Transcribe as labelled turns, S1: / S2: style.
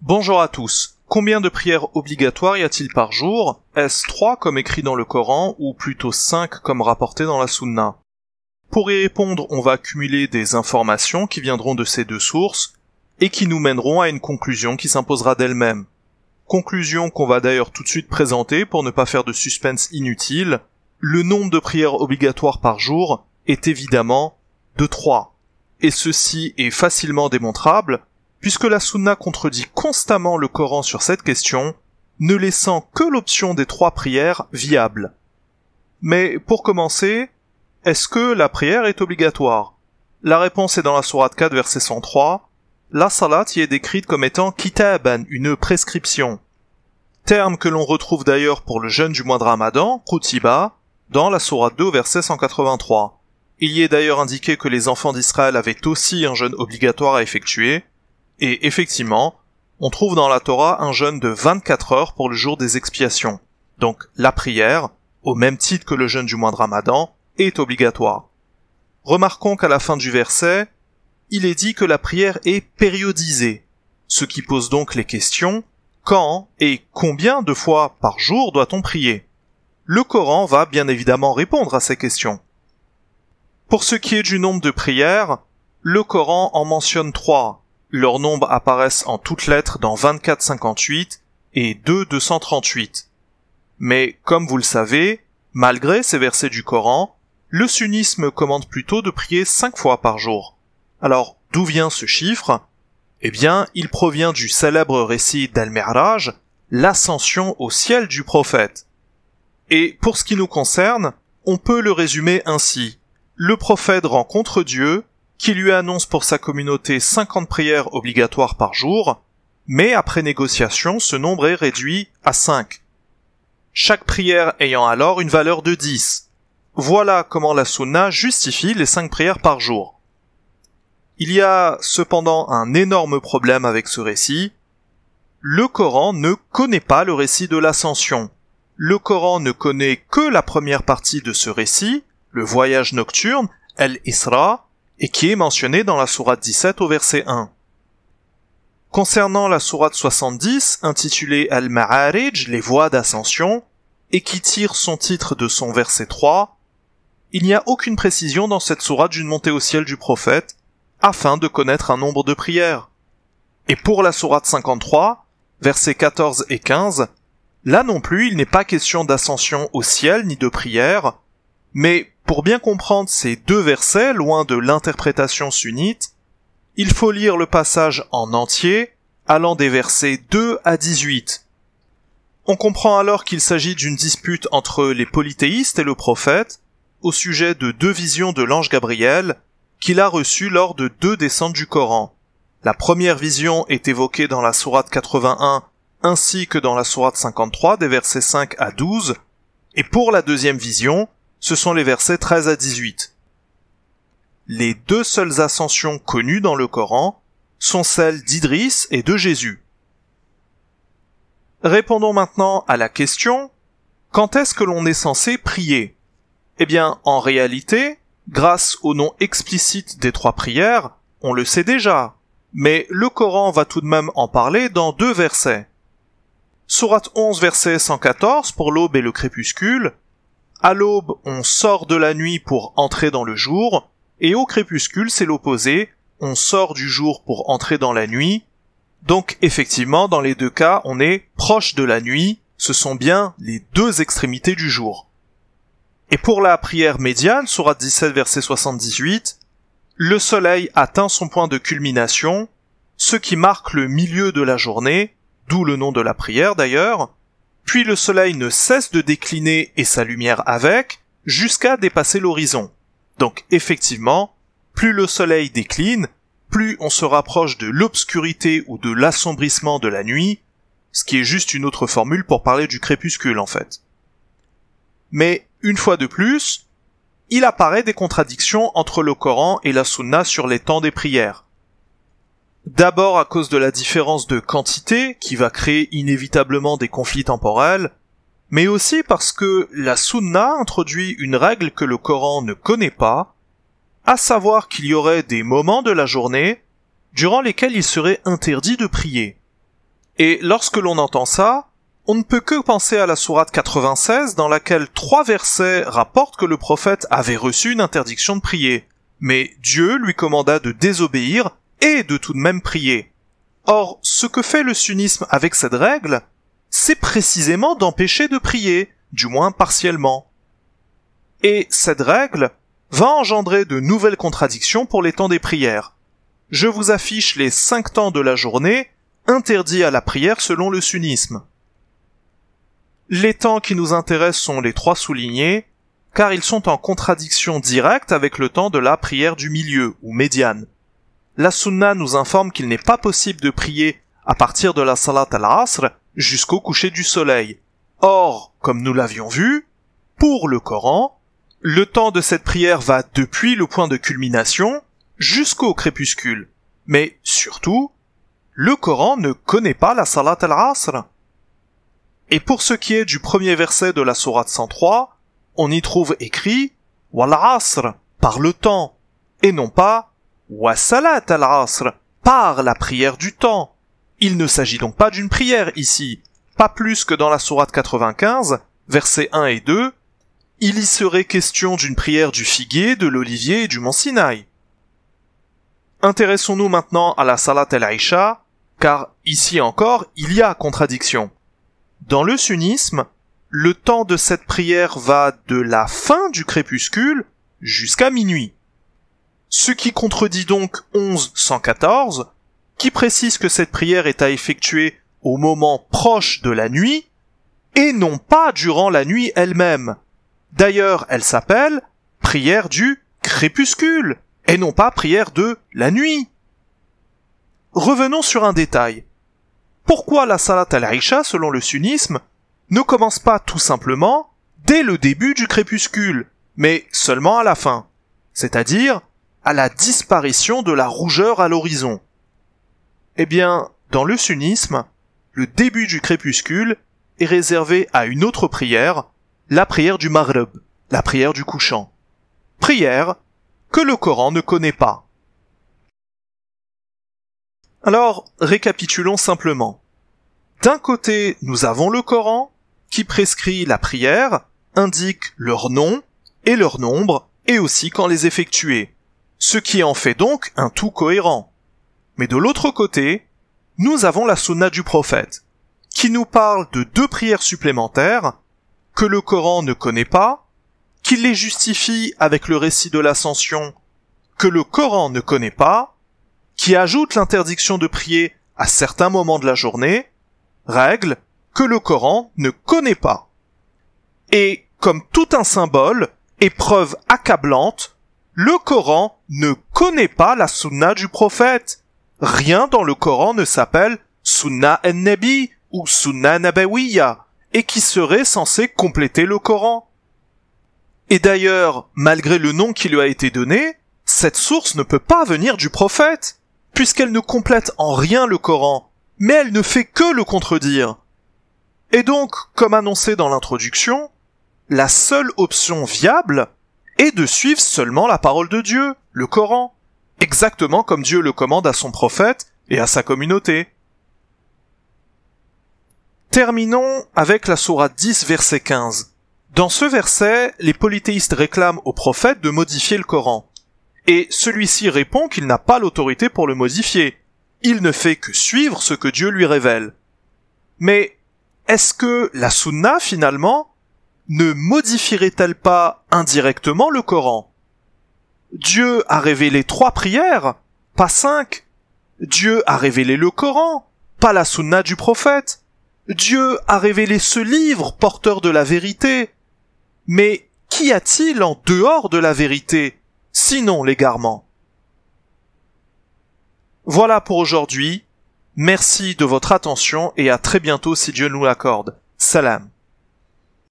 S1: Bonjour à tous. Combien de prières obligatoires y a-t-il par jour? Est-ce 3 comme écrit dans le Coran ou plutôt 5 comme rapporté dans la Sunna? Pour y répondre, on va accumuler des informations qui viendront de ces deux sources et qui nous mèneront à une conclusion qui s'imposera d'elle-même. Conclusion qu'on va d'ailleurs tout de suite présenter pour ne pas faire de suspense inutile. Le nombre de prières obligatoires par jour est évidemment de 3. Et ceci est facilement démontrable puisque la Sunna contredit constamment le Coran sur cette question, ne laissant que l'option des 3 prières viable. Mais pour commencer, est-ce que la prière est obligatoire? La réponse est dans la sourate 4 verset 103. La salat y est décrite comme étant kitaban, une prescription. Terme que l'on retrouve d'ailleurs pour le jeûne du mois de Ramadan, kutiba, dans la sourate 2 verset 183. Il y est d'ailleurs indiqué que les enfants d'Israël avaient aussi un jeûne obligatoire à effectuer, et effectivement, on trouve dans la Torah un jeûne de 24 heures pour le jour des expiations. Donc la prière, au même titre que le jeûne du mois de Ramadan, est obligatoire. Remarquons qu'à la fin du verset, il est dit que la prière est périodisée, ce qui pose donc les questions quand et combien de fois par jour doit-on prier? Le Coran va bien évidemment répondre à ces questions. Pour ce qui est du nombre de prières, le Coran en mentionne 3. Leurs nombres apparaissent en toutes lettres dans 24-58 et 2-238. Mais comme vous le savez, malgré ces versets du Coran, le sunnisme commande plutôt de prier 5 fois par jour. Alors, d'où vient ce chiffre? Eh bien, il provient du célèbre récit d'Al-Mi'raj, l'ascension au ciel du prophète. Et pour ce qui nous concerne, on peut le résumer ainsi. Le prophète rencontre Dieu, qui lui annonce pour sa communauté 50 prières obligatoires par jour, mais après négociation, ce nombre est réduit à 5. Chaque prière ayant alors une valeur de 10. Voilà comment la Sunna justifie les 5 prières par jour. Il y a cependant un énorme problème avec ce récit. Le Coran ne connaît pas le récit de l'ascension. Le Coran ne connaît que la première partie de ce récit, le voyage nocturne, Al-Isra, et qui est mentionné dans la sourate 17 au verset 1. Concernant la sourate 70, intitulée Al-Ma'arij, les voies d'ascension, et qui tire son titre de son verset 3, il n'y a aucune précision dans cette sourate d'une montée au ciel du prophète, afin de connaître un nombre de prières. Et pour la sourate 53, versets 14 et 15, là non plus il n'est pas question d'ascension au ciel ni de prière, mais pour bien comprendre ces deux versets, loin de l'interprétation sunnite, il faut lire le passage en entier, allant des versets 2 à 18. On comprend alors qu'il s'agit d'une dispute entre les polythéistes et le prophète, au sujet de 2 visions de l'ange Gabriel, qu'il a reçues lors de 2 descentes du Coran. La première vision est évoquée dans la sourate 81, ainsi que dans la sourate 53, des versets 5 à 12, et pour la deuxième vision, ce sont les versets 13 à 18. Les 2 seules ascensions connues dans le Coran sont celles d'Idris et de Jésus. Répondons maintenant à la question, quand est-ce que l'on est censé prier? Eh bien, en réalité, grâce au nom explicite des 3 prières, on le sait déjà, mais le Coran va tout de même en parler dans 2 versets. Sourate 11 verset 114 pour l'aube et le crépuscule. À l'aube, on sort de la nuit pour entrer dans le jour, et au crépuscule, c'est l'opposé, on sort du jour pour entrer dans la nuit. Donc effectivement, dans les 2 cas, on est proche de la nuit, ce sont bien les 2 extrémités du jour. Et pour la prière médiane, sourate 17 verset 78, le soleil atteint son point de culmination, ce qui marque le milieu de la journée, d'où le nom de la prière d'ailleurs, puis le soleil ne cesse de décliner et sa lumière avec, jusqu'à dépasser l'horizon. Donc effectivement, plus le soleil décline, plus on se rapproche de l'obscurité ou de l'assombrissement de la nuit, ce qui est juste une autre formule pour parler du crépuscule en fait. Mais, une fois de plus, il apparaît des contradictions entre le Coran et la Sunna sur les temps des prières. D'abord à cause de la différence de quantité qui va créer inévitablement des conflits temporels, mais aussi parce que la Sunna introduit une règle que le Coran ne connaît pas, à savoir qu'il y aurait des moments de la journée durant lesquels il serait interdit de prier. Et lorsque l'on entend ça, on ne peut que penser à la sourate 96 dans laquelle 3 versets rapportent que le prophète avait reçu une interdiction de prier. Mais Dieu lui commanda de désobéir et de tout de même prier. Or, ce que fait le sunnisme avec cette règle, c'est précisément d'empêcher de prier, du moins partiellement. Et cette règle va engendrer de nouvelles contradictions pour les temps des prières. Je vous affiche les 5 temps de la journée interdits à la prière selon le sunnisme. Les temps qui nous intéressent sont les 3 soulignés, car ils sont en contradiction directe avec le temps de la prière du milieu, ou médiane. La sunna nous informe qu'il n'est pas possible de prier à partir de la salat al-asr jusqu'au coucher du soleil. Or, comme nous l'avions vu, pour le Coran, le temps de cette prière va depuis le point de culmination jusqu'au crépuscule. Mais surtout, le Coran ne connaît pas la salat al-asr. Et pour ce qui est du premier verset de la sourate 103, on y trouve écrit « wal asr » par le temps, et non pas « wa salat al-asr » par la prière du temps. Il ne s'agit donc pas d'une prière ici, pas plus que dans la sourate 95, versets 1 et 2, il y serait question d'une prière du figuier, de l'olivier et du mont Sinaï. Intéressons-nous maintenant à la salat al-Isha, car ici encore, il y a contradiction. Dans le sunnisme, le temps de cette prière va de la fin du crépuscule jusqu'à minuit. Ce qui contredit donc 11.114, qui précise que cette prière est à effectuer au moment proche de la nuit, et non pas durant la nuit elle-même. D'ailleurs, elle s'appelle prière du crépuscule, et non pas prière de la nuit. Revenons sur un détail. Pourquoi la salat al-Isha, selon le sunnisme, ne commence pas tout simplement dès le début du crépuscule, mais seulement à la fin, c'est-à-dire à la disparition de la rougeur à l'horizon? Eh bien, dans le sunnisme, le début du crépuscule est réservé à une autre prière, la prière du Maghrib, la prière du couchant. Prière que le Coran ne connaît pas. Alors, récapitulons simplement. D'un côté, nous avons le Coran, qui prescrit la prière, indique leur nom et leur nombre, et aussi quand les effectuer, ce qui en fait donc un tout cohérent. Mais de l'autre côté, nous avons la sunna du prophète, qui nous parle de 2 prières supplémentaires, que le Coran ne connaît pas, qui les justifie avec le récit de l'ascension, que le Coran ne connaît pas, qui ajoute l'interdiction de prier à certains moments de la journée, règle que le Coran ne connaît pas. Et comme tout un symbole et preuve accablante, le Coran ne connaît pas la sunna du prophète. Rien dans le Coran ne s'appelle sunna en-nabi ou sunna nabawiyya, et qui serait censé compléter le Coran. Et d'ailleurs, malgré le nom qui lui a été donné, cette source ne peut pas venir du prophète, puisqu'elle ne complète en rien le Coran, mais elle ne fait que le contredire. Et donc, comme annoncé dans l'introduction, la seule option viable est de suivre seulement la parole de Dieu, le Coran, exactement comme Dieu le commande à son prophète et à sa communauté. Terminons avec la sourate 10, verset 15. Dans ce verset, les polythéistes réclament au prophète de modifier le Coran. Et celui-ci répond qu'il n'a pas l'autorité pour le modifier. Il ne fait que suivre ce que Dieu lui révèle. Mais est-ce que la sunna, finalement, ne modifierait-elle pas indirectement le Coran? Dieu a révélé 3 prières, pas 5. Dieu a révélé le Coran, pas la sunna du prophète. Dieu a révélé ce livre porteur de la vérité. Mais qu'y a-t-il en dehors de la vérité, sinon l'égarement? Voilà pour aujourd'hui. Merci de votre attention et à très bientôt si Dieu nous l'accorde. Salam.